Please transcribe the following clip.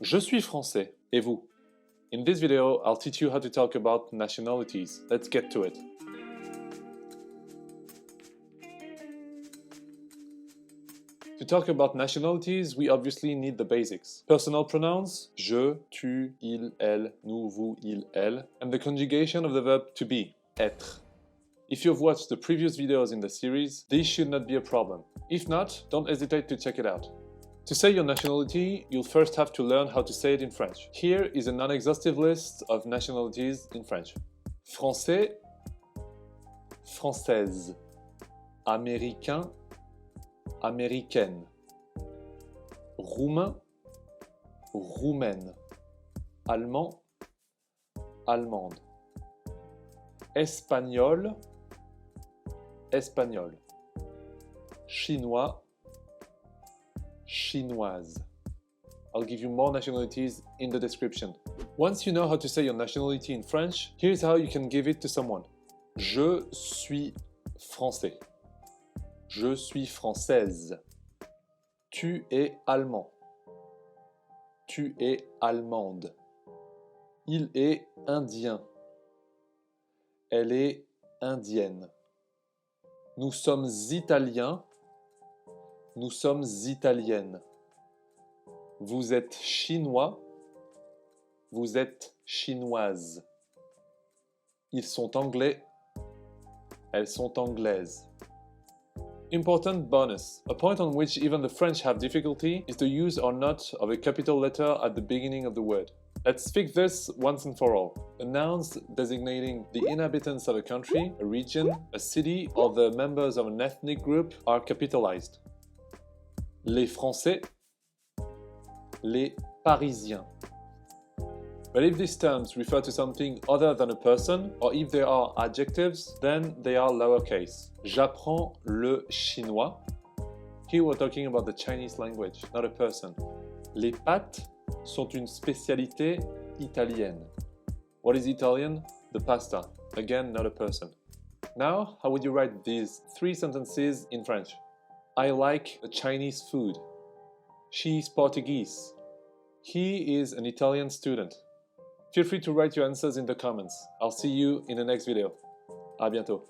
Je suis français. Et vous? In this video, I'll teach you how to talk about nationalities. Let's get to it. To talk about nationalities, we obviously need the basics. Personal pronouns, je, tu, il, elle, nous, vous, il, elle, and the conjugation of the verb to be, être. If you've watched the previous videos in the series, this should not be a problem. If not, don't hesitate to check it out. To say your nationality, you'll first have to learn how to say it in French. Here is a non-exhaustive list of nationalities in French. Français, française. Américain, américaine. Roumain, roumaine. Allemand, allemande. Espagnol, espagnol. Chinois, chinoise. I'll give you more nationalities in the description. Once you know how to say your nationality in French, here's how you can give it to someone. Je suis français. Je suis française. Tu es allemand. Tu es allemande. Il est indien. Elle est indienne. Nous sommes italiens. Nous sommes italiennes. Vous êtes chinois. Vous êtes chinoises. Ils sont anglais. Elles sont anglaises. Important bonus. A point on which even the French have difficulty is the use or not of a capital letter at the beginning of the word. Let's fix this once and for all. The nouns designating the inhabitants of a country, a region, a city, or the members of an ethnic group are capitalized. Les Français, les Parisiens. But if these terms refer to something other than a person, or if they are adjectives, then they are lowercase. J'apprends le chinois. Here we're talking about the Chinese language, not a person. Les pâtes sont une spécialité italienne. What is Italian? The pasta. Again, not a person. Now, how would you write these 3 sentences in French? I like the Chinese food. She is Portuguese. He is an Italian student. Feel free to write your answers in the comments. I'll see you in the next video. À bientôt.